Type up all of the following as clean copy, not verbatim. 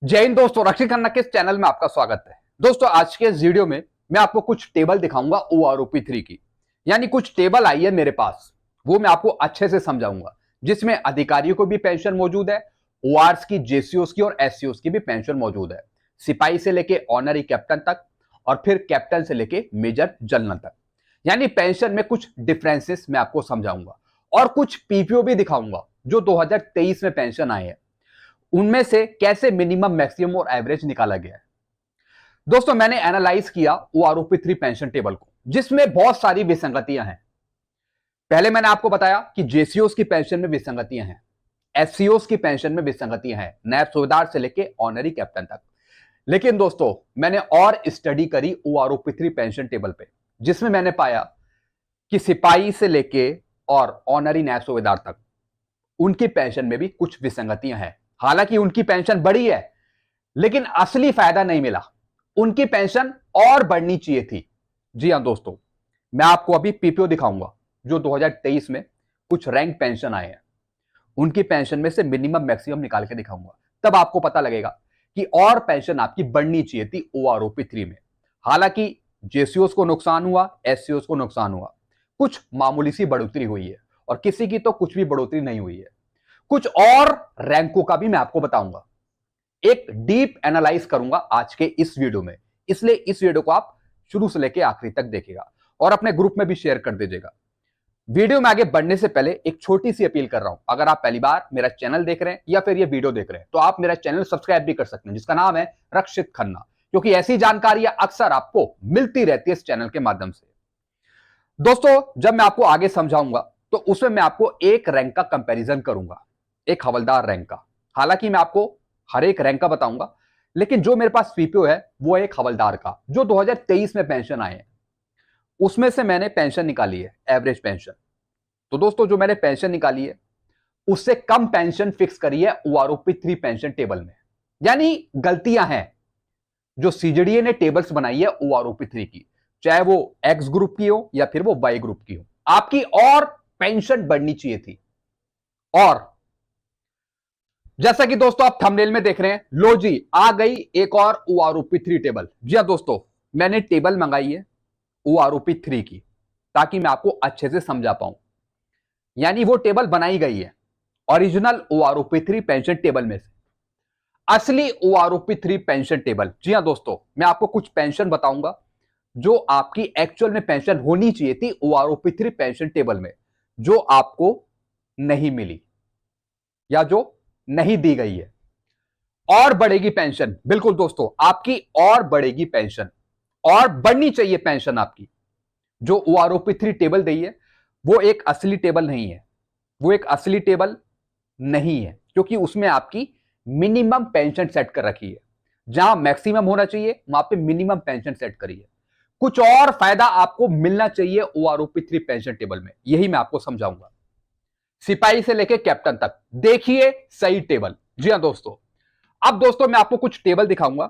जय हिंद दोस्तों, रक्षित खन्ना के इस चैनल में आपका स्वागत है। दोस्तों, आज के इस वीडियो में मैं आपको कुछ टेबल दिखाऊंगा OROP3 की। यानी कुछ टेबल आई है मेरे पास, वो मैं आपको अच्छे से समझाऊंगा, जिसमें अधिकारियों को भी पेंशन मौजूद है, ORs की, JCOs की और SCOs की भी पेंशन मौजूद है, सिपाही से लेके ऑनरी कैप्टन तक और फिर कैप्टन से लेके मेजर जनरल तक। यानी पेंशन में कुछ डिफरेंसेस मैं आपको समझाऊंगा और कुछ PPO भी दिखाऊंगा जो 2023 में पेंशन आए हैं, उनमें से कैसे मिनिमम, मैक्सिमम और एवरेज निकाला गया है। दोस्तों, मैंने एनालाइज किया OROP3 पेंशन टेबल को, जिसमें बहुत सारी विसंगतियां हैं। पहले मैंने आपको बताया कि JCOs की पेंशन में विसंगतियां हैं, SCOs की पेंशन में विसंगतियां हैं, नायब सूबेदार से लेके ऑनरी कैप्टन तक। लेकिन दोस्तों, मैंने और स्टडी करी OROP3 पेंशन टेबल पे, जिसमें मैंने पाया कि सिपाही से लेके और ऑनरी नायब सूबेदार तक उनकी पेंशन में भी कुछ विसंगतियां हैं। हालांकि उनकी पेंशन बढ़ी है, लेकिन असली फायदा नहीं मिला। उनकी पेंशन और बढ़नी चाहिए थी। जी हां दोस्तों, मैं आपको अभी PPO दिखाऊंगा जो 2023 में कुछ रैंक पेंशन आए हैं, उनकी पेंशन में से मिनिमम, मैक्सिमम निकाल के दिखाऊंगा। तब आपको पता लगेगा कि और पेंशन आपकी बढ़नी चाहिए थी OROP3 में। हालांकि JCOs को नुकसान हुआ, SCOs को नुकसान हुआ, कुछ मामूली सी बढ़ोतरी हुई है और किसी की तो कुछ भी बढ़ोतरी नहीं हुई है। कुछ और रैंकों का भी मैं आपको बताऊंगा, एक डीप एनालाइज करूंगा आज के इस वीडियो में। इसलिए इस वीडियो को आप शुरू से लेकर आखिरी तक देखिएगा और अपने ग्रुप में भी शेयर कर दीजिएगा। वीडियो में आगे बढ़ने से पहले एक छोटी सी अपील कर रहा हूं, अगर आप पहली बार मेरा चैनल देख रहे हैं या फिर ये वीडियो देख रहे हैं, तो आप मेरा चैनल सब्सक्राइब भी कर सकते हैं, जिसका नाम है रक्षित खन्ना, क्योंकि ऐसी जानकारियां अक्सर आपको मिलती रहती है इस चैनल के माध्यम से। दोस्तों, जब मैं आपको आगे समझाऊंगा तो उसमें मैं आपको एक रैंक का कंपैरिजन करूंगा, एक हवलदार रैंक का। हालांकि मैं आपको हर एक रैंक का बताऊंगा, लेकिन जो मेरे पास PPO है वो एक हवलदार का, जो 2023 में पेंशन आए हैं, उसमें से मैंने पेंशन निकाली है, एवरेज पेंशन। तो दोस्तों, जो मैंने पेंशन निकाली है उससे कम पेंशन फिक्स करी है OROP3 पेंशन टेबल में। यानी गलतियां हैं जो CJDA ने टेबल्स बनाई है OROP3 की, चाहे वो X ग्रुप की हो या फिर वो Y ग्रुप की हो, आपकी और पेंशन बढ़नी चाहिए थी। और जैसा कि दोस्तों आप थंबनेल में देख रहे हैं, लो जी, आ गई एक और OROP3 टेबल। जी हां दोस्तों, मैंने टेबल मंगाई है OROP3 की, ताकि मैं आपको अच्छे से समझा पाऊं। यानी वो टेबल बनाई गई है ओरिजिनल OROP3 पेंशन टेबल में से, असली OROP3 पेंशन टेबल। जी हां दोस्तों, मैं आपको कुछ पेंशन बताऊंगा जो आपकी एक्चुअल में पेंशन होनी चाहिए थी OROP3 पेंशन टेबल में, जो आपको नहीं मिली या जो नहीं दी गई है। और बढ़ेगी पेंशन, बिल्कुल दोस्तों, आपकी और बढ़ेगी पेंशन, और बढ़नी चाहिए पेंशन आपकी। जो OROP3 टेबल दी है वो एक असली टेबल नहीं है, वो एक असली टेबल नहीं है, क्योंकि उसमें आपकी मिनिमम पेंशन सेट कर रखी है। जहां मैक्सिमम होना चाहिए वहां पे मिनिमम पेंशन सेट करी है। कुछ और फायदा आपको मिलना चाहिए OROP3 पेंशन टेबल में, यही मैं आपको समझाऊंगा। सिपाही से लेकर कैप्टन तक देखिए सही टेबल। जी हां दोस्तों, अब दोस्तों मैं आपको कुछ टेबल दिखाऊंगा।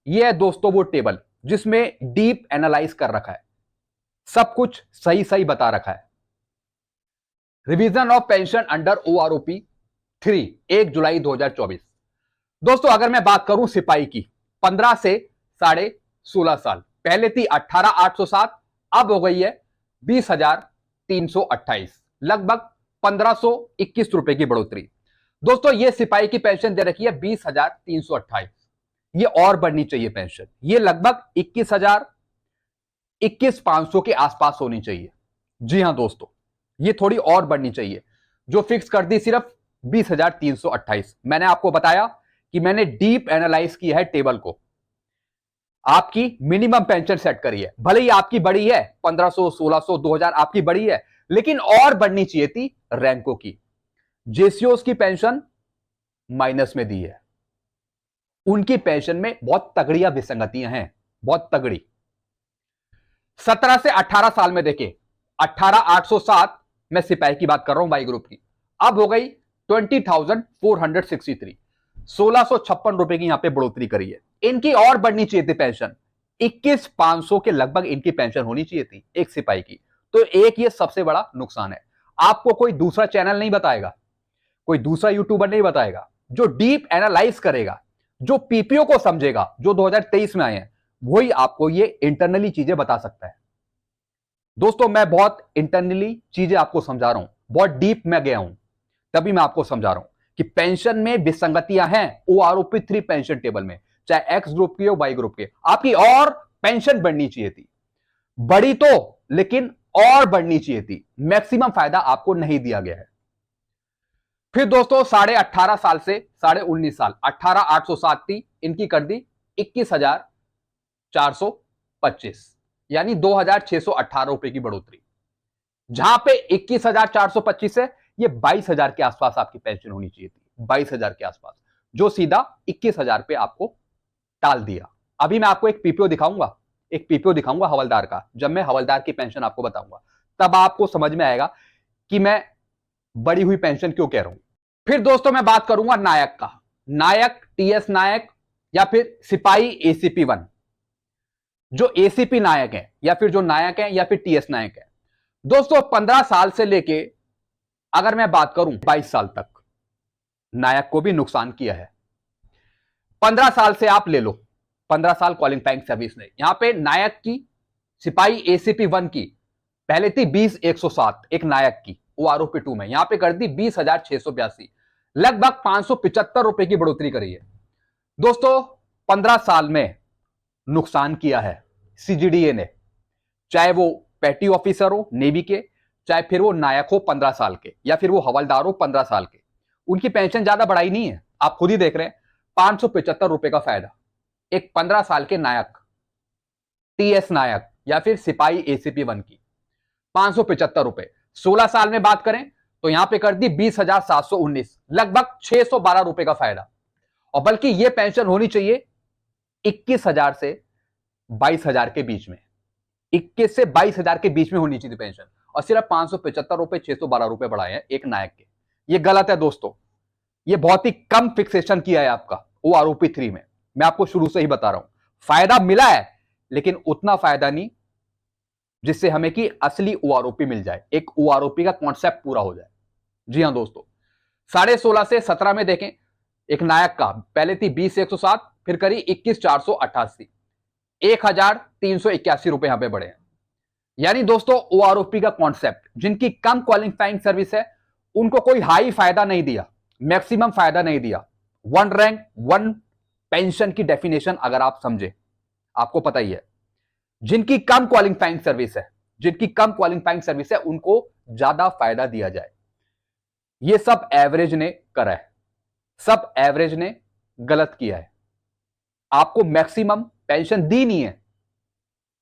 यह है दोस्तों वो टेबल जिसमें डीप एनालाइज कर रखा है, सब कुछ सही सही बता रखा है। Revision of pension under OROP3 1 जुलाई 2024। दोस्तों, अगर मैं बात करूं सिपाही की, 15 से 16.5 साल, पहले थी 18,807, अब हो गई है 20,328, लगभग 1,521 रुपए की बढ़ोतरी। दोस्तों, ये सिपाही की पेंशन दे रखी है 20,328, ये और बढ़नी चाहिए पेंशन, ये लगभग 21,500 के आसपास होनी चाहिए। जी हां दोस्तों, ये थोड़ी और बढ़नी चाहिए, जो फिक्स कर दी सिर्फ 20,328। मैंने आपको बताया कि मैंने डीप एनालाइज किया है टेबल को, आपकी मिनिमम पेंशन सेट करी है। भले ही आपकी बड़ी है 1,500, 1,600, 2,000 आपकी बड़ी है, लेकिन और बढ़नी चाहिए थी रैंकों की। JCOs की पेंशन माइनस में दी है, उनकी पेंशन में बहुत तगड़ियां विसंगतियां हैं, बहुत तगड़ी। 17 से 18 साल में देखें, 18,807, मैं सिपाही की बात कर रहा हूं, वाई ग्रुप की, अब हो गई 20,463, 1,656 रुपए की यहां पे बढ़ोतरी करी है। इनकी और बढ़नी चाहिए थी पेंशन, 21,500 के लगभग इनकी पेंशन होनी चाहिए थी एक सिपाही की। तो एक ये सबसे बड़ा नुकसान है। आपको कोई दूसरा चैनल नहीं बताएगा, कोई दूसरा यूट्यूबर नहीं बताएगा जो डीप एनालाइज करेगा, जो पीपीओ को समझेगा, जो 2023 में आए हैं, वही आपको ये इंटरनली चीजें बता सकता है। दोस्तों मैं बहुत इंटरनली चीजें आपको समझा रहा हूं, बहुत डीप में गया हूं, तभी मैं आपको समझा रहा हूं कि पेंशन में विसंगतियां हैं ओआरओपी 3 पेंशन टेबल में, चाहे एक्स ग्रुप की हो वाई ग्रुप की। आपकी और पेंशन बढ़नी चाहिए थी, बड़ी तो, लेकिन और बढ़नी चाहिए थी। मैक्सिमम फायदा आपको नहीं दिया गया है। फिर दोस्तों 18.5 साल से 19.5 साल 18,807 थी, इनकी कर दी 21,425, यानी 2,618 रुपए की बढ़ोतरी। जहां पे 21,425 है, ये 22,000 के आसपास आपकी पेंशन होनी चाहिए थी, 22,000 के आसपास, जो सीधा 21,000 पे आपको टाल दिया। अभी मैं आपको एक पीपीओ दिखाऊंगा, एक पीपीओ दिखाऊंगा हवलदार का। जब मैं हवलदार की पेंशन आपको बताऊंगा, तब आपको समझ में आएगा कि मैं बढ़ी हुई पेंशन क्यों कह रहा हूं। फिर दोस्तों मैं बात करूंगा नायक का, नायक, टीएस नायक या फिर सिपाही एसीपी 1। जो एसीपी नायक है या फिर जो नायक है या फिर टीएस नायक है, दोस्तों 15 साल से लेके अगर मैं बात करूं 22 साल तक नायक को भी नुकसान किया है। 15 साल से आप ले लो, 15 साल क्वालिफाइंग सर्विस ने, यहां पे नायक की, सिपाही एसीपी 1 की पहले थी 20,107 एक नायक की ओआरओपी 2 में, यहां पे कर दी 20,682, लगभग 575 रुपए की बढ़ोतरी करी है। दोस्तों 15 साल में नुकसान किया है सीजीडीए ने, चाहे वो पेटी ऑफिसर हो नेवी के, चाहे फिर वो नायक हो 15 साल के, या फिर वो हवलदार हो 15 साल के, उनकी पेंशन ज्यादा बढ़ाई नहीं है। आप खुद ही देख रहे हैं 575 रुपए का फायदा एक 15 साल के नायक, टीएस नायक या फिर सिपाही एसीपी 1 की 575 रुपए। 16 साल में बात करें तो यहां पे कर दी 20,719, लगभग 612 रुपए का फायदा। और बल्कि यह पेंशन होनी चाहिए 21,000 से 22,000 के बीच में, 21 से 22,000 के बीच में होनी चाहिए पेंशन, और सिर्फ 575 रुपए 612 रुपए बढ़ाए हैं एक नायक के। ये गलत है दोस्तों, ये बहुत ही कम फिक्सेशन किया है आपका ओआरओपी 3 में। मैं आपको शुरू से ही बता रहा हूं, फायदा मिला है लेकिन उतना फायदा नहीं जिससे हमें कि असली ओआरओपी मिल जाए, एक ओआरओपी का कॉन्सेप्ट पूरा हो जाए। जी हां दोस्तों, 16.5 से 17 में देखें, एक नायक का पहले थी 20,107, फिर करी 21,488, 1,381 रुपए यहां पे बढ़े हैं। यानी दोस्तों ओआरओपी का कॉन्सेप्ट, जिनकी कम क्वालिफाइंग सर्विस है उनको कोई हाई फायदा नहीं दिया, मैक्सिमम फायदा नहीं दिया। वन रैंक वन पेंशन की डेफिनेशन अगर आप समझे, आपको पता ही है, जिनकी कम क्वालिफाइंग सर्विस है, जिनकी कम क्वालिफाइंग सर्विस है उनको ज्यादा फायदा दिया जाए। ये सब एवरेज ने करा है, सब एवरेज ने गलत किया है। आपको मैक्सिमम पेंशन दी नहीं है,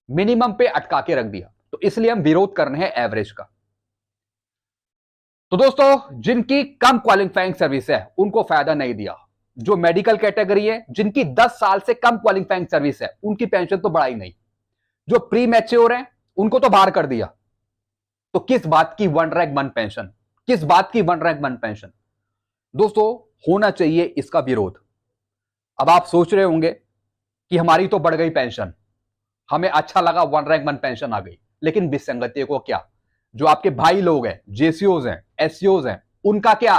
मिनिमम पे अटका के रख दिया, तो इसलिए हम विरोध कर रहे हैं एवरेज का। तो दोस्तों जिनकी कम क्वालिफाइंग सर्विस है उनको फायदा नहीं दिया। जो मेडिकल कैटेगरी है, जिनकी 10 साल से कम क्वालिफाइंग सर्विस है, उनकी पेंशन तो बढ़ाई नहीं। जो प्री मैच्योर हैं उनको तो बाहर कर दिया। तो किस बात की वन रैंक वन पेंशन, किस बात की वन रैंक वन पेंशन? दोस्तों होना चाहिए इसका विरोध। अब आप सोच रहे होंगे कि हमारी तो बढ़ गई पेंशन, हमें अच्छा लगा वन रैंक वन पेंशन आ गई, लेकिन विसंगति को क्या? जो आपके भाई लोग हैं, जेसीओज हैं, एससीओज हैं, उनका क्या?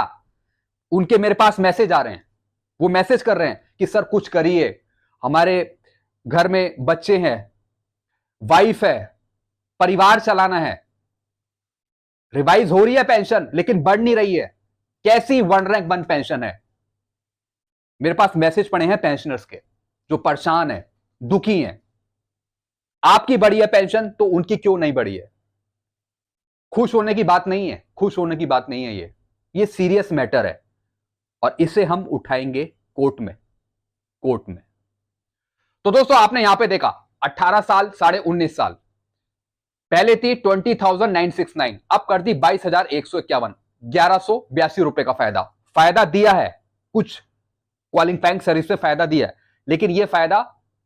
उनके मेरे पास मैसेज आ रहे हैं, वो मैसेज कर रहे हैं कि सर कुछ करिए, हमारे घर में बच्चे हैं, वाइफ है, परिवार चलाना है। रिवाइज हो रही है पेंशन लेकिन बढ़ नहीं रही है, कैसी वन रैंक वन पेंशन है? मेरे पास मैसेज पड़े हैं पेंशनर्स के जो परेशान है, दुखी हैं। आपकी बढ़ी है पेंशन तो उनकी क्यों नहीं बढ़ी है? खुश होने की बात नहीं है, खुश होने की बात नहीं है, ये सीरियस मैटर है और इसे हम उठाएंगे कोर्ट में, कोर्ट में। तो दोस्तों आपने यहां पे देखा 18 साल 19.5 साल, पहले थी 20,969, अब कर दी 22,151, 1,182 रुपए का फायदा। फायदा दिया है, कुछ क्वालिफाइंग सर्विस से फायदा दिया है, लेकिन यह फायदा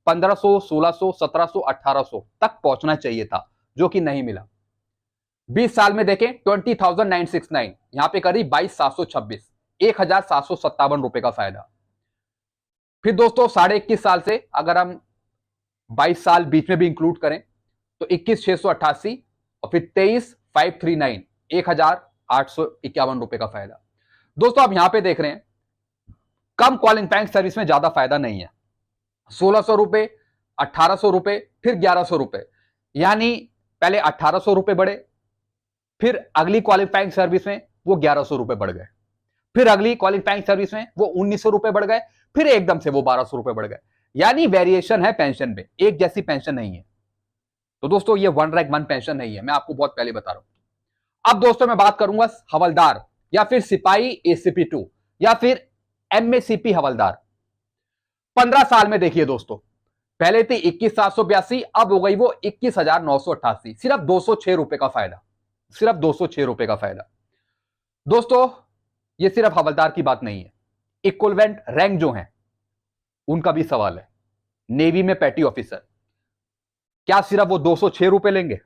1500, 1600, 1700, 1800 तक पहुंचना चाहिए था, जो कि नहीं मिला। 20 साल में देखें 20,969, यहां पे करी 22,726, 1,757 रुपए का फायदा। फिर दोस्तों 21.5 साल से अगर हम 22 साल बीच में भी इंक्लूड करें तो 21,688 और फिर 23,539, 1,851 रुपए का फायदा। दोस्तों आप यहां पे देख रहे हैं कम क्वालिफाइंग सर्विस में ज्यादा फायदा नहीं है। 1600 रुपए, 1800 रुपए, फिर 1100 रुपए, यानी पहले 1800 रुपए बढ़े, फिर अगली क्वालिफाइंग सर्विस में वो 1100 रुपए बढ़ गए, फिर अगली क्वालिफाइंग सर्विस में वो 1900 रुपए बढ़ गए, फिर एकदम से वो 1200 रुपए बढ़ गए। यानी वेरिएशन है पेंशन में, एक जैसी पेंशन नहीं है। तो दोस्तों ये वन रैंक वन पेंशन नहीं है, मैं आपको बहुत पहले बता रहा हूं। अब दोस्तों मैं बात करूंगा हवलदार या फिर सिपाही ACP2 या फिर MACP हवलदार। 15 साल में देखिए दोस्तों, पहले थी 21,782, अब हो गई वो 21,988, सिर्फ 206 रुपए का फायदा, सिर्फ 206 रुपए का फायदा। दोस्तों ये सिर्फ हवलदार की बात नहीं है, इक्विवेलेंट रैंक जो है उनका भी सवाल है। नेवी में पैटी ऑफिसर, क्या सिर्फ वो 206 रुपए लेंगे?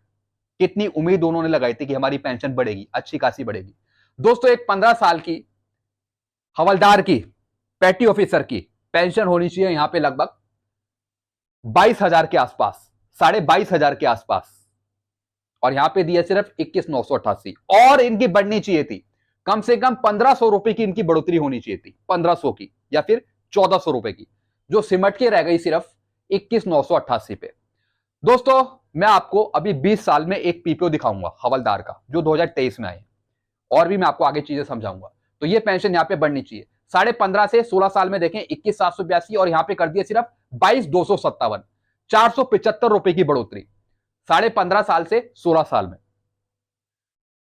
कितनी उम्मीद उन्होंने लगाई थी कि हमारी पेंशन बढ़ेगी, अच्छी खासी बढ़ेगी। दोस्तों एक 15 साल की हवलदार की, पैटी ऑफिसर की पेंशन होनी चाहिए यहां पे लगभग 22,000 के आसपास, 22,500 के आसपास, और यहां पे दिया सिर्फ 21,988, और इनकी बढ़नी चाहिए थी, कम से कम 1500 रुपए की इनकी बढ़ोतरी होनी चाहिए थी, 1500 की या फिर 1400 रुपए की, जो सिमट के रह गई सिर्फ 21,988 पे। दोस्तों मैं आपको अभी 20 साल में एक PPO दिखाऊंगा हवलदार का, जो 2023 में आए, और भी मैं आपको आगे चीजें समझाऊंगा। तो ये पेंशन यहां पे बढ़नी चाहिए। 15.5 से 16 साल में देखें 21,782, और यहां पे कर दिया सिर्फ 22,257, 475 रुपए की बढ़ोतरी 15.5 साल से 16 साल में।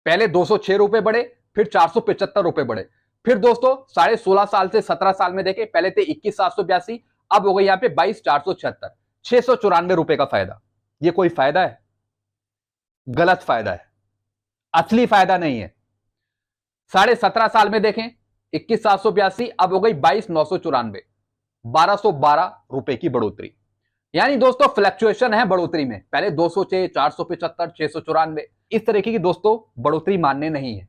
पहले 206 रुपए बढ़े, फिर 475 रुपए बढ़े, फिर दोस्तों 16.5 साल से 17 साल में देखें, पहले थे 21,782, अब हो गई यहां पे 22,476, 694 रुपए का फायदा। ये कोई फायदा है? गलत फायदा है, असली फायदा नहीं है। 17.5 साल में देखें 21,782, अब हो गई 22,994, 1212 रुपए की बढ़ोतरी। यानी दोस्तों फ्लक्चुएशन है बढ़ोतरी में, पहले 206, 475, 694, इस तरीके की दोस्तों बढ़ोतरी मानने नहीं है।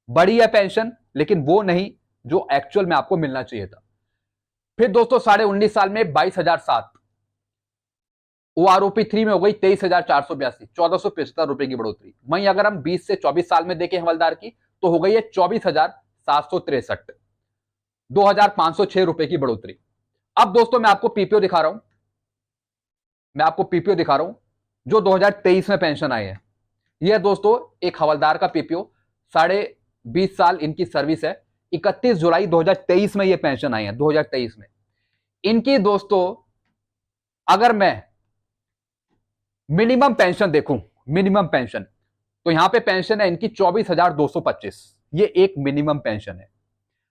बड़ी है पेंशन, लेकिन वो नहीं जो एक्चुअल में आपको मिलना चाहिए था। फिर दोस्तों 19.5 साल में 22,007, OROP 3 में हो गई 23,482, 1475 रुपए की बढ़ोतरी। वहीं अगर हम 20 से 24 साल में देखें हवलदार की, तो हो गई है 24,763, 2,506 रुपए की बढ़ोतरी। अब दोस्तों मैं आपको PPO दिखा रहा हूं, मैं आपको PPO दिखा रहा हूं जो 2023 में पेंशन आई है। यह दोस्तों एक हवलदार का PPO, 20.5 साल इनकी सर्विस है, 31 जुलाई 2023 में यह पेंशन आई है। 2023 में इनकी दोस्तों अगर मैं मिनिमम पेंशन देखूं, मिनिमम पेंशन, तो यहां पे पेंशन है इनकी 24,225, ये एक मिनिमम पेंशन है।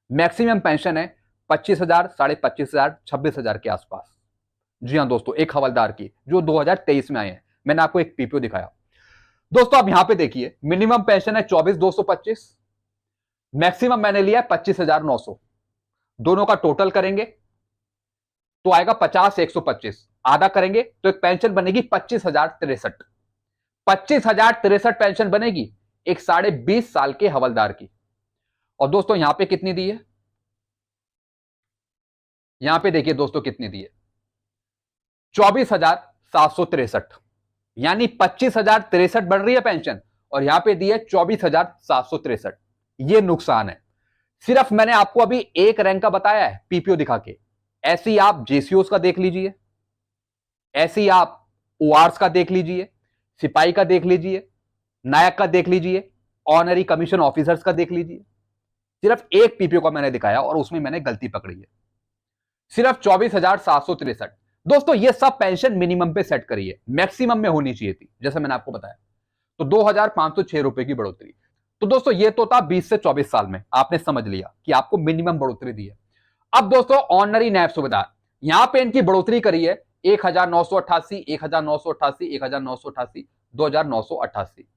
मैक्सिमम पेंशन है 25,000, 25,500, 26,000 के आसपास। जी हां दोस्तों, एक हवलदार की जो 2023 में आए हैं। मैंने आपको एक PPO दिखाया। दोस्तों अब यहां पे देखिए, मिनिमम पेंशन है 24,225, मैक्सिमम मैंने लिया है 25,900, दोनों का टोटल करेंगे तो आएगा 50,125, आधा करेंगे तो एक पेंशन बनेगी 25,063, 25,063 पेंशन बनेगी एक 20.5 साल के हवलदार की। और दोस्तों यहां पे कितनी दी है, यहां पे देखिए दोस्तों कितनी दी है, 24,763, यानी 25,063 बढ़ रही है पेंशन, और यहां पे दी है 24,763। ये नुकसान है। सिर्फ मैंने आपको अभी एक रैंक का बताया है PPO दिखा के, ऐसी आप JCOs का देख लीजिए, ऐसी आप ORs का देख लीजिए, सिपाही का देख लीजिए, नायक का देख लीजिए, ऑनरी कमीशन ऑफिसर्स का देख लीजिए। सिर्फ एक PPO का मैंने दिखाया और उसमें मैंने गलती पकड़ी है, सिर्फ 24,763। दोस्तों ये सब पेंशन मिनिमम पे सेट करी है, मैक्सिमम में होनी चाहिए थी, जैसे मैंने आपको बताया। तो 2,506 रुपए की बढ़ोतरी। तो दोस्तों ये तो था 20 से 24 साल में, आपने समझ लिया कि आपको मिनिमम बढ़ोतरी दी है। अब दोस्तों ऑनरी नायब सूबेदार, यहां पे इनकी बढ़ोतरी करी है 1,988, 1,988, 1,988, 2,988।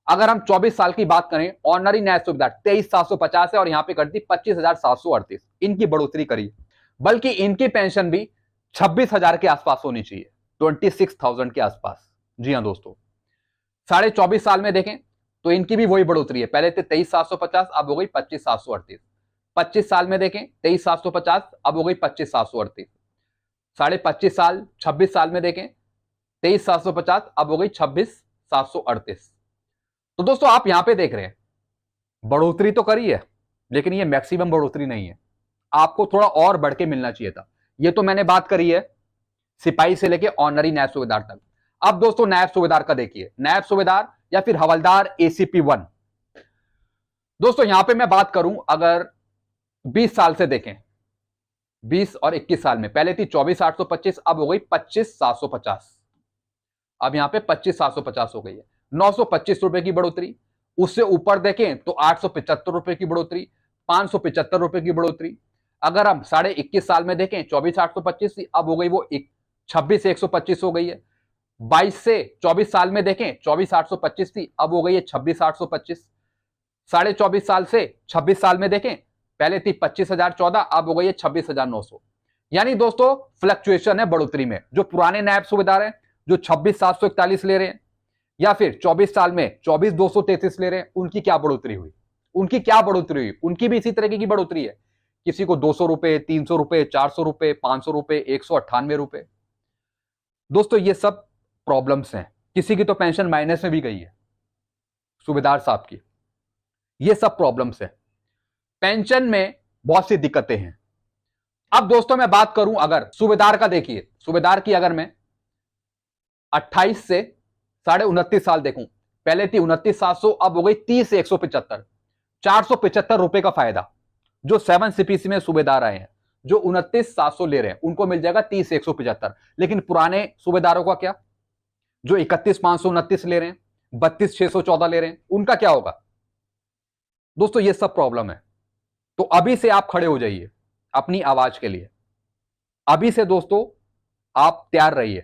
अगर हम 24 साल की बात करें, ऑनरी नायब सूबेदार 23,750 है, और यहां पे कर दी 25,738, इनकी बढ़ोतरी करी। बल्कि इनकी पेंशन भी 26,000 के आसपास होनी चाहिए, 26,000 के आसपास। जी हाँ दोस्तों, 24.5 साल में देखें तो इनकी भी वही बढ़ोतरी है, पहले थे 23,750, अब हो गई 25,738। 25 साल में देखें 23,750, अब हो गई 25,738। 25.5 साल, 26 साल में देखें 23,750, अब हो गई 26,738। तो दोस्तों आप यहां पे देख रहे हैं बढ़ोतरी तो करी है, लेकिन ये मैक्सिमम बढ़ोतरी नहीं है। आपको थोड़ा और बढ़ के मिलना चाहिए था। ये तो मैंने बात करी है सिपाही से लेके ऑनरी नायब सूबेदार तक। अब दोस्तों नायब सूबेदार का देखिए, नायब सूबेदार या फिर हवलदार एसीपी 1। दोस्तों यहां पे मैं बात करूं, अगर 20 साल से देखें, 20 और 21 साल में, पहले थी 24,825, अब हो गई 25,750। अब यहां पे 25,750 हो गई है, 925 रुपए की बढ़ोतरी। उससे ऊपर देखें तो 875 रुपए की बढ़ोतरी, 575 रुपए की बढ़ोतरी। अगर हम 21.5 साल में देखें 24,825 थी, अब हो गई वो 26,125 हो गई है। 22 से 24 साल में देखें 24,825 थी, अब हो गई है 26,825। 24.5 साल से 26 साल में देखें, पहले थी 25,014, अब हो गई है 26,900। यानी दोस्तों फ्लक्चुएशन है बढ़ोतरी में। जो पुराने नायब सूबेदार हैं जो 26,741 ले रहे हैं, या फिर 24 साल में 24,233 ले रहे हैं, उनकी क्या बढ़ोतरी हुई? उनकी क्या बढ़ोतरी हुई? उनकी भी इसी तरीके की बढ़ोतरी है। किसी को 200 रुपए, 300 रुपए, 400 रुपए, 500 रुपए, 198 रुपए। दोस्तों ये सब प्रॉब्लम्स हैं। किसी की तो पेंशन माइनस में भी गई है, सूबेदार साहब की। ये सब प्रॉब्लम्स है, पेंशन में बहुत सी दिक्कतें हैं। अब दोस्तों मैं बात करूं, अगर सूबेदार का देखिए, सूबेदार की अगर मैं 28 से 29.5 साल देखूं, पहले थी 29,700, अब हो गई 30,175, 475 रुपए का फायदा। जो 7 सीपीसी में सूबेदार आए हैं, जो 29,700 ले रहे हैं, उनको मिल जाएगा 30,175। लेकिन पुराने सूबेदारों का क्या, जो 31,529 ले रहे हैं, 32,614 ले रहे हैं, उनका क्या होगा? दोस्तों ये सब प्रॉब्लम है। तो अभी से आप खड़े हो जाइए अपनी आवाज के लिए। अभी से दोस्तों आप तैयार रहिए।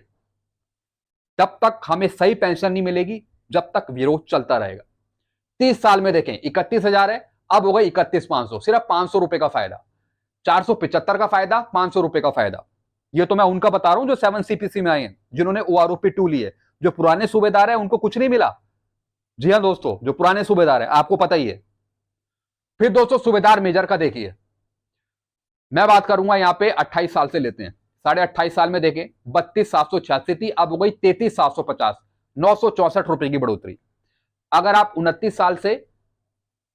तब तक हमें सही पेंशन नहीं मिलेगी जब तक विरोध चलता रहेगा। 30 साल में देखें 31,000 है, अब हो गई 31,500, सिर्फ 500 रुपए का फायदा। 475 का फायदा, 500 रुपए का फायदा। ये तो मैं उनका बता रहा हूं जो 7 सीपीसी में आए हैं, जिन्होंने ओआरओपी 2 ली है। जो पुराने सूबेदार है उनको कुछ नहीं मिला। जी हां दोस्तों, जो पुराने सूबेदार है आपको पता ही है। फिर दोस्तों सूबेदार मेजर का देखिए, मैं बात करूंगा यहां पे 28 साल से लेते हैं। 28.5 साल में देखें 32,786 थी, अब हो गई 33,750, 964 रुपए की बढ़ोतरी। अगर आप 29 साल से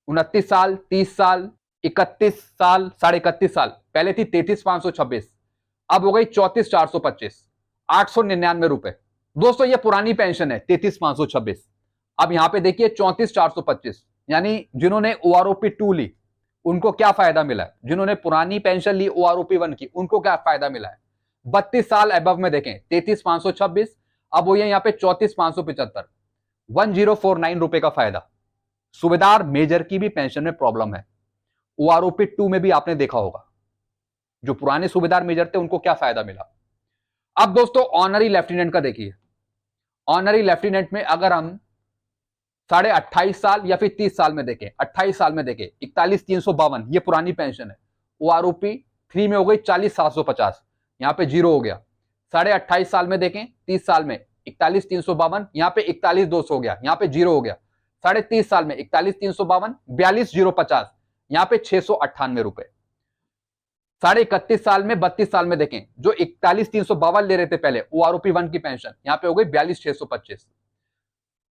29 साल, 30 साल, 31 साल, 31.5 साल, पहले थी 33,526, अब हो गई 34,425, 899 रुपए। दोस्तों ये पुरानी पेंशन है 33,526। अब यहां पे देखिए 34,425, यानी जिन्होंने ओआरओपी 2 ली उनको क्या फायदा मिला है, जिन्होंने पुरानी पेंशन ली ओआरओपी 1 की उनको क्या फायदा मिला है। 32 साल अबव में देखें 33,526, अब वो यहां पे 34,575, 1049 रुपए का फायदा। सूबेदार मेजर की भी पेंशन में प्रॉब्लम है। ओआरओपी 2 में भी आपने देखा होगा जो पुराने सूबेदार मेजर थे उनको क्या फायदा मिला। अब दोस्तों ऑनरी लेफ्टिनेंट का देखिए, ऑनरी लेफ्टिनेंट में अगर हम 28.5 साल या फिर 30 साल में देखें, 28 साल में देखें 41,352, ये पुरानी पेंशन है। ओआरओपी 3 में हो गई 40,750, यहां पे जीरो हो गया। 28.5 साल में देखें 30 साल में 41,352, यहां पे 41,200 हो गया, यहां पे जीरो हो गया। 30 साल में 41,352, 42,050, यहां पे 698 रुपए। 31.5 साल में 32 साल में देखें, जो 41,352 ले रहे थे पहले ओआरओपी 1 की पेंशन, यहां पे हो गई 42,625।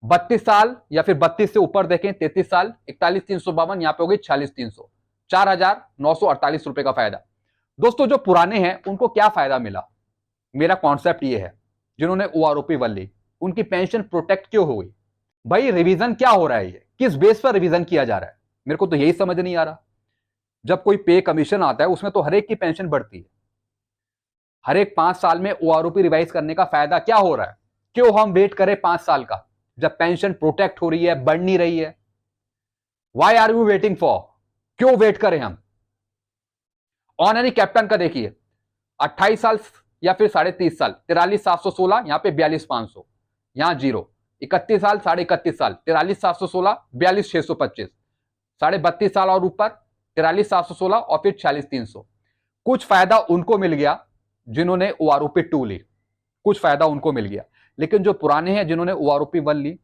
32 साल या फिर 32 से ऊपर देखें 33 साल 41,352, यहां पे हो गई 46,300, 4,948 रुपए का फायदा। दोस्तों जो पुराने हैं उनको क्या फायदा मिला? मेरा कॉन्सेप्ट ये है, जिन्होंने ओआरओपी 1 ली उनकी पेंशन प्रोटेक्ट क्यों हो गई? भाई रिवीजन क्या हो रहा है, ये किस बेस पर रिवीजन किया जा रहा है? मेरे को तो यही समझ नहीं आ रहा। जब कोई पे कमीशन आता है उसमें तो हर एक की पेंशन बढ़ती है। हर एक 5 साल में ओआरओपी रिवाइज करने का फायदा क्या हो रहा है? क्यों हम वेट करें 5 साल का जब पेंशन प्रोटेक्ट हो रही है, बढ़ नहीं रही है? Why are you waiting for? क्यों वेट करें हम? ऑनरी कैप्टन का देखिए 28 साल या फिर 30.5 साल 43,716, यहां पे 42,500, यहां जीरो। 31 साल 31.5 साल 43,716, 42,625, 32 साल और ऊपर 43,716 और फिर 46,300। कुछ फायदा उनको मिल गया जिन्होंने ओआरओपी 2 ली, कुछ फायदा उनको मिल गया। लेकिन जो पुराने हैं जिन्होंने ओआरओपी 1 ली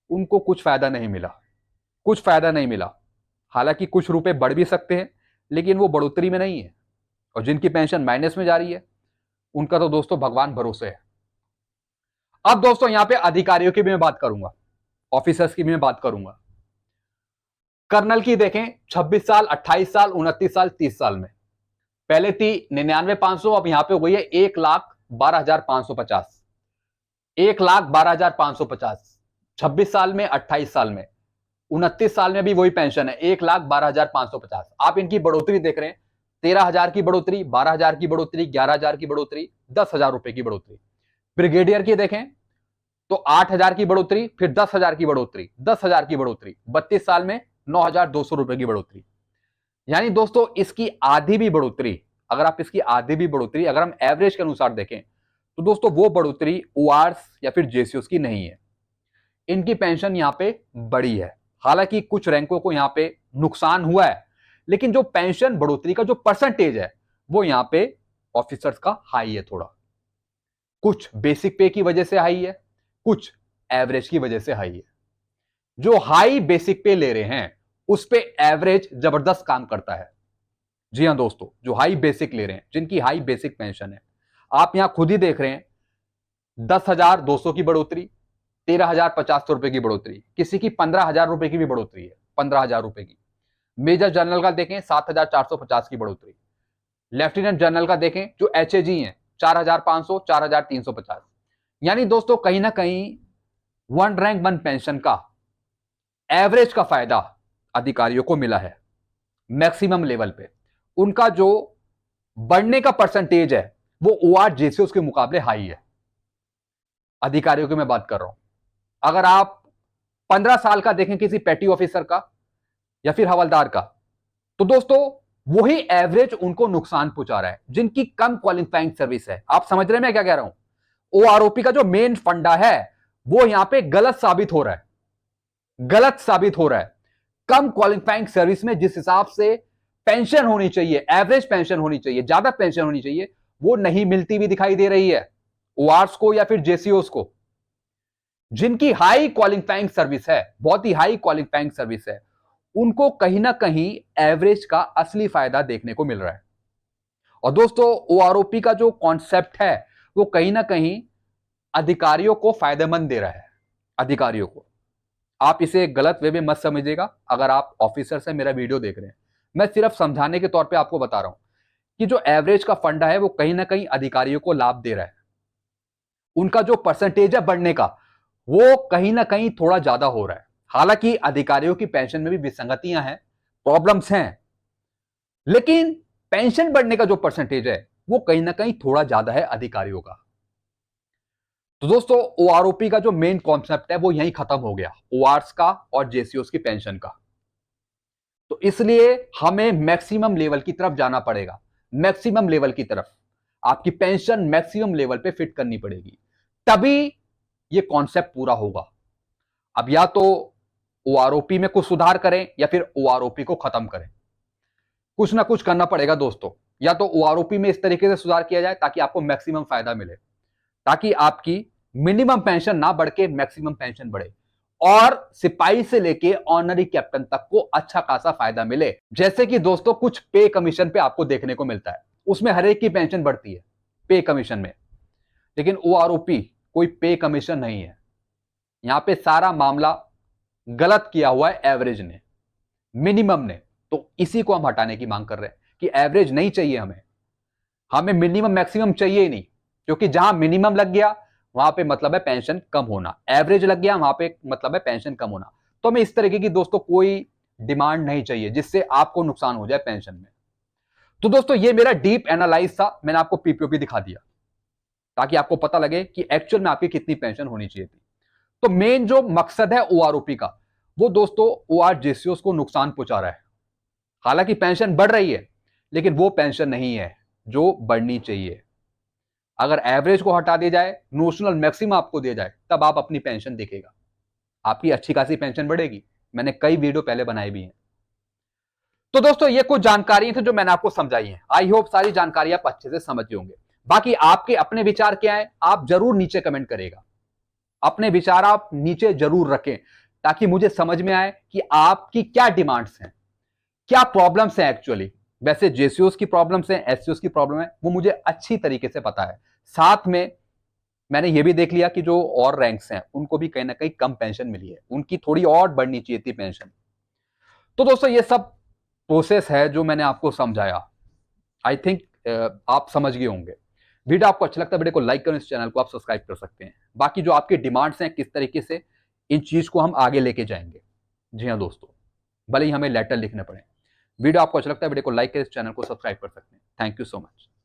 उनको कुछ फायदा नहीं मिला, कुछ फायदा नहीं मिला। हालांकि कुछ रुपए बढ़ भी सकते हैं लेकिन वो बढ़ोतरी में नहीं है। और जिनकी पेंशन माइनस में जा रही है उनका तो दोस्तों भगवान भरोसे है। अब दोस्तों यहां पे अधिकारियों की भी मैं बात करूंगा, ऑफिसर्स की भी मैं बात करूंगा। कर्नल की देखें 26 साल, 28 साल, 29 साल, 30 साल में पहले थी 99,500, अब यहां पे हो गई है 1,12,550। 1,12,550 26 साल में, 28 साल में, 29 साल में भी वही पेंशन है 1,12,550। आप इनकी बढ़ोतरी देख रहे हैं, 13,000 की बढ़ोतरी, 12,000 की बढ़ोतरी, 11,000 की बढ़ोतरी, 10,000 रुपए की बढ़ोतरी। ब्रिगेडियर की देखें तो 8,000 की बढ़ोतरी, फिर 10,000 की बढ़ोतरी, 10,000 की बढ़ोतरी, 32 साल में 9,200 रुपए की बढ़ोतरी। यानी दोस्तों इसकी आधी भी बढ़ोतरी, अगर आप इसकी आधी भी बढ़ोतरी अगर हम एवरेज के अनुसार देखें तो दोस्तों वो बढ़ोतरी ओआरस या फिर जेसीओस की नहीं है। इनकी पेंशन यहां पे बड़ी है। हालांकि कुछ रैंकों को यहां पे नुकसान हुआ है, लेकिन जो पेंशन बढ़ोतरी का जो परसेंटेज है वो यहां पे ऑफिसर्स का हाई है थोड़ा। कुछ बेसिक पे की वजह से हाई है, कुछ एवरेज की वजह से हाई है। जो हाई बेसिक पे ले रहे हैं उस पे एवरेज जबरदस्त काम करता है। जी हां दोस्तों, जो हाई बेसिक ले रहे हैं, जिनकी हाई बेसिक पेंशन है, आप यहां खुद ही देख रहे हैं 10,200 की बढ़ोतरी, 13,050 रुपए की बढ़ोतरी, किसी की 15,000 रुपए की भी बढ़ोतरी है, 15,000 रुपए की। मेजर जनरल का देखें 7,450 की बढ़ोतरी। लेफ्टिनेंट जनरल का देखें जो एचएजी हैं 4,500, 4,350। यानी दोस्तों कहीं ना कहीं वन रैंक वन पेंशन का एवरेज का फायदा अधिकारियों को मिला है मैक्सिमम लेवल पे। उनका जो बढ़ने का परसेंटेज है वो ओआर जेसीओस के मुकाबले हाई है। अधिकारियों की मैं बात कर रहा हूं। अगर आप 15 साल का देखें किसी पेटी ऑफिसर का या फिर हवलदार का, तो दोस्तों वही एवरेज उनको नुकसान पहुंचा रहा है जिनकी कम क्वालिफाइंग सर्विस है। आप समझ रहे हैं मैं क्या कह रहा हूं? ओआरओपी का जो मेन फंडा है वो यहां पे गलत साबित हो रहा है, गलत साबित हो रहा है। कम क्वालिफाइंग सर्विस में जिस हिसाब से पेंशन होनी चाहिए, एवरेज पेंशन होनी चाहिए, ज्यादा पेंशन होनी चाहिए, वो नहीं मिलती भी दिखाई दे रही है ओआरस को या फिर जेसीओस को। जिनकी हाई क्वालिफाइंग सर्विस है, बहुत ही हाई क्वालिफाइंग सर्विस है, उनको कहीं ना कहीं एवरेज का असली फायदा देखने को मिल रहा है। और दोस्तों ओआरओपी का जो कॉन्सेप्ट है वो कहीं ना कहीं अधिकारियों को फायदेमंद दे रहा है। अधिकारियों को आप इसे गलत वे में मत समझिएगा। अगर आप ऑफिसर से मेरा वीडियो देख रहे हैं, मैं सिर्फ समझाने के तौर पे आपको बता रहा हूं कि जो एवरेज का फंडा है वो कहीं ना कहीं अधिकारियों को लाभ दे रहा है। उनका जो परसेंटेज है बढ़ने का वो कहीं ना कहीं थोड़ा ज्यादा हो रहा है। हालांकि अधिकारियों की पेंशन में भी विसंगतियां हैं, प्रॉब्लम्स हैं, लेकिन पेंशन बढ़ने का जो परसेंटेज है वो कहीं ना कहीं थोड़ा ज्यादा है अधिकारियों का। तो दोस्तों ओआरओपी का जो मेन कॉन्सेप्ट है वो यहीं खत्म हो गया, ओआरस का और जेसीओस की पेंशन का। तो इसलिए हमें मैक्सिमम लेवल की तरफ जाना पड़ेगा, मैक्सिमम लेवल की तरफ। आपकी पेंशन मैक्सिमम लेवल पे फिट करनी पड़ेगी, तभी ये कॉन्सेप्ट पूरा होगा। अब या तो ओआरओपी में कुछ सुधार करें या फिर ओआरओपी को खत्म करें, कुछ ना कुछ करना पड़ेगा दोस्तों। या तो ओआरओपी में इस तरीके से सुधार किया जाए ताकि आपको मैक्सिमम फायदा मिले, ताकि आपकी मिनिमम पेंशन ना बढ़ के मैक्सिमम पेंशन बढ़े और सिपाही से लेके ऑनरी कैप्टन तक को अच्छा खासा फायदा मिले। जैसे कि दोस्तों कुछ पे कमीशन पे आपको देखने को मिलता है, उसमें हर एक की पेंशन बढ़ती है पे कमीशन में, लेकिन ओआरओपी कोई पे कमीशन नहीं है। यहां पे सारा मामला गलत किया हुआ है एवरेज ने, मिनिमम ने। तो इसी को हम हटाने की मांग कर रहे हैं कि एवरेज नहीं चाहिए हमें, हमें मिनिमम मैक्सिमम चाहिए ही नहीं। क्योंकि जहां मिनिमम लग गया वहां पे मतलब है पेंशन कम होना, एवरेज लग गया वहां पे मतलब है पेंशन कम होना। तो हमें इस तरीके की दोस्तों कोई डिमांड नहीं चाहिए जिससे आपको नुकसान हो जाए पेंशन में। तो दोस्तों ये मेरा डीप एनालाइज था, मैंने आपको पीपीओ दिखा दिया ताकि आपको पता लगे कि एक्चुअल में आपकी कितनी पेंशन होनी चाहिए थी। तो मेन जो मकसद है ओआरओपी का वो दोस्तों ओआर जेसीओस को नुकसान पहुंचा रहा है। हालांकि पेंशन बढ़ रही है लेकिन वो पेंशन नहीं है जो बढ़नी चाहिए। अगर एवरेज को हटा दिया जाए, नोशनल मैक्सिमम आपको दिया जाए, तब आप अपनी पेंशन देखेगा, आपकी अच्छी खासी पेंशन बढ़ेगी। मैंने कई वीडियो पहले बनाए भी हैं। तो दोस्तों ये कुछ जानकारी थी जो मैंने आपको समझाई है। आई होप सारी जानकारी आप अच्छे से समझ गए होंगे। बाकी आपके अपने विचार क्या है आप जरूर नीचे कमेंट करेगा, अपने विचार आप नीचे जरूर रखें ताकि मुझे समझ में आए कि आपकी क्या डिमांड्स हैं, क्या प्रॉब्लम्स हैं एक्चुअली। वैसे जेसीओस की प्रॉब्लम्स हैं, एससीओस की प्रॉब्लम है, वो मुझे अच्छी तरीके से पता है। साथ में मैंने ये भी देख लिया कि जो और रैंक्स हैं उनको भी कहीं ना कहीं कम पेंशन मिली है, उनकी थोड़ी और बढ़नी चाहिए थी पेंशन। तो दोस्तों ये सब प्रोसेस है जो मैंने आपको समझाया। आई थिंक आप समझ गए होंगे। वीडियो आपको अच्छा लगता है, वीडियो को लाइक करें, इस चैनल को आप सब्सक्राइब कर सकते हैं। बाकी जो आपकी डिमांड्स हैं, किस तरीके से इन चीज को हम आगे लेके जाएंगे। जी हाँ दोस्तों, भले ही हमें लेटर लिखने पड़े। वीडियो आपको अच्छा लगता है, वीडियो को लाइक करें, इस चैनल को सब्सक्राइब कर सकते हैं। Thank you so much.